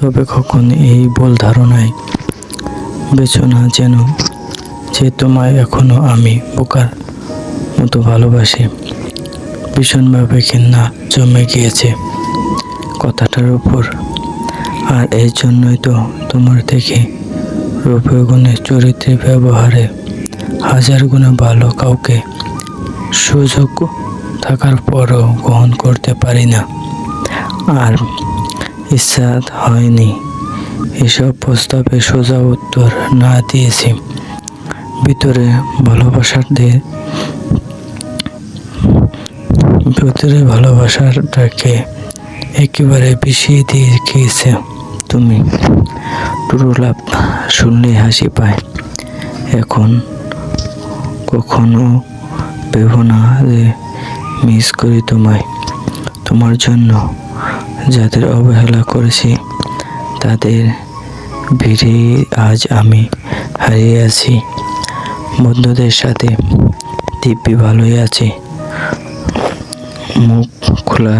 তবে কখনো এই ভুল ধারণায় বেছো না যে তোমায় এখনো আমি বোকার মতো ভালোবাসি। ভীষণভাবে ঘৃণা জমে গিয়েছে কথাটার উপর। আর এই জন্যই তো তোমার থেকে রূপে গুণে চরিত্রে ব্যবহারে হাজার গুণে ভালো কাউকে সুযোগ থাকার পরও গ্রহণ করতে পারি না। আর ইচ্ছা হয়নি এসব প্রস্তাবে সোজা উত্তর না দিয়েছি। ভিতরে ভালোবাসাটাকে একেবারে বিষিয়ে দিয়ে গিয়েছে তুমি। ট্রু লাভ শুনলেই হাসি পায়। এখন কখনো ভেবো না যে মিস করি তোমায়। তোমার জন্য যাদের অবহেলা করেছি তাদের ভিড়ে আজ আমি হারিয়ে আছি। বন্ধুদের সাথে দিব্যি ভালোই আছে। মুখ খোলা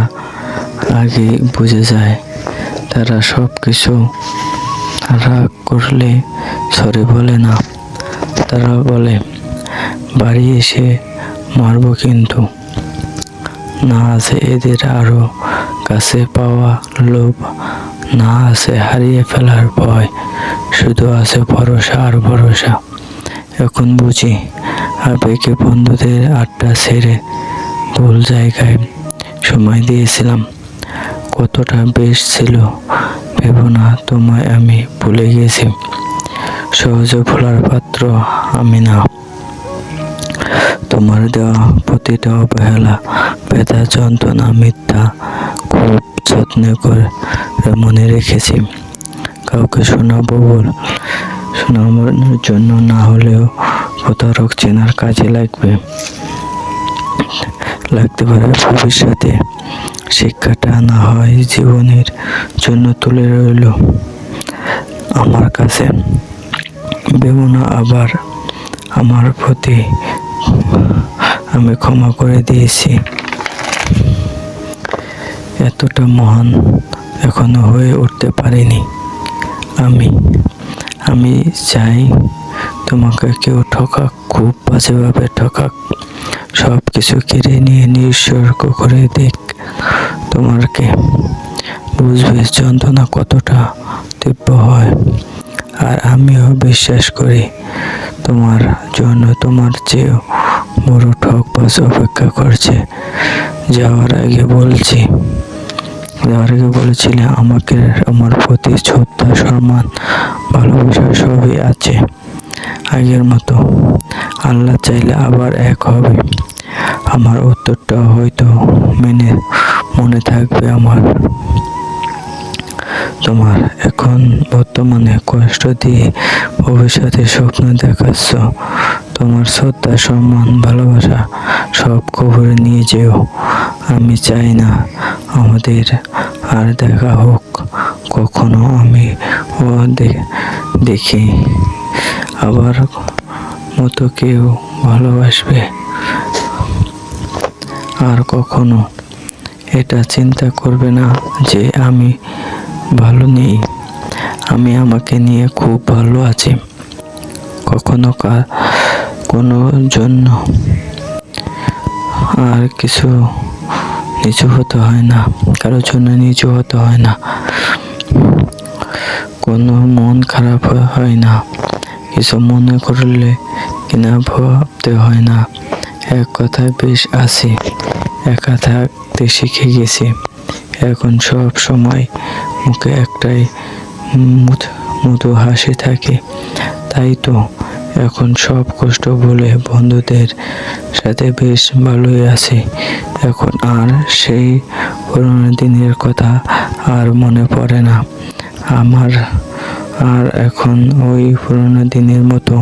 আগে বুঝে যায় তারা সব কিছু। রাগ করলে সরি বলে না, তারা বলে বাড়ি এসে মারবো। কিন্তু না আছে এদের আরো কাছে পাওয়া লোভ, না আছে হারিয়ে ফেলার ভয়, শুধু আছে ভরসা আর ভরসা। এখন বুঝি আবেগে বন্ধুদের আড্ডা ছেড়ে ভুল জায়গায় সময় দিয়েছিলাম। কতটা বেশ ছিল ভেবো না তোমায় আমি ভুলে গেছি। সহজে ভোলার পাত্র আমি না। তোমার দেওয়া প্রতিটা অবহেলা, ব্যথা, যন্ত্রণা, মিথ্যা খুব যত্ন করে মনে রেখেছি। কাউকে শোনানোর জন্য না হলেও প্রতারক চেনার কাজে লাগতে পারে ভবিষ্যতে। শিক্ষাটা না হয় জীবনের জন্য তুলে রইল আমার কাছে। ভেবো না আবার আমার প্রতি আমি ক্ষমা করে দিয়েছি। এতটা মহান এখনো হয়ে উঠতে পারিনি আমি চাই তোমাকে কেউ ঠকাক, খুব বাজেভাবে ঠকাক, সব কিছু কেড়ে নিয়ে নিঃস্বর্গ করে দেখ তোমাকে। বুঝবে যন্ত্রণা কতটা তীব্র হয়। আর আমিও বিশ্বাস করি তোমার জন্য তোমার চেয়েও বড় ঠকবাজ অপেক্ষা করছে। যাওয়ার আগে বলেছিলে আমাকে আমার প্রতি শ্রদ্ধা, সম্মান, ভালোবাসা সবই আছে আগের মতো। আল্লাহ চাইলে আবার এক হবে। আমার উত্তরটা হয়তো মনে থাকবে আমার। তোমার এখন বর্তমানে কষ্ট দিয়ে ভবিষ্যতে স্বপ্ন দেখাচ্ছ। তোমার শ্রদ্ধা, সম্মান, ভালোবাসা সব কবরে নিয়ে যেও। আমি চাই না আমাদের আর দেখা হোক কখনো। আমি দেখি আবার মতো কেউ ভালোবাসবে আর কখনো এটা চিন্তা করবে না যে আমি ভালো নেই। আমি আমাকে নিয়ে খুব ভালো আছি। কখনো কোনো জন্য আর কিছু নিচু হতে হয় না, কারোর জন্য নিচু হতে হয় না, কোনো মন খারাপ হয় না, কিছু মনে করলে কিনা ভাবতে হয় না। এক কথায় বেশ আছি, একা থাকতে শিখে গেছি। এখন সব সময় মুখে একটাই মধু হাসি থাকে। তাই তো এখন সব কষ্ট ভুলে বন্ধুদের সাথে বেশ ভালোই আছি। এখন আর সেই পুরোনো দিনের কথা আর মনে পড়ে না আমার। আর এখন ওই পুরোনো দিনের মতো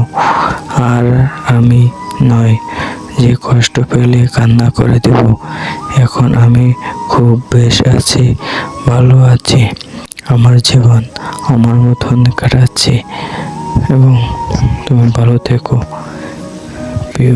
আর আমি নয় যে কষ্ট পেলে কান্না করে দেব। এখন আমি খুব বেশ আছি, ভালো আছি। আমার জীবন আমার মতন কাটাচ্ছি। এবং তুমি ভালো থেকো প্রিয়।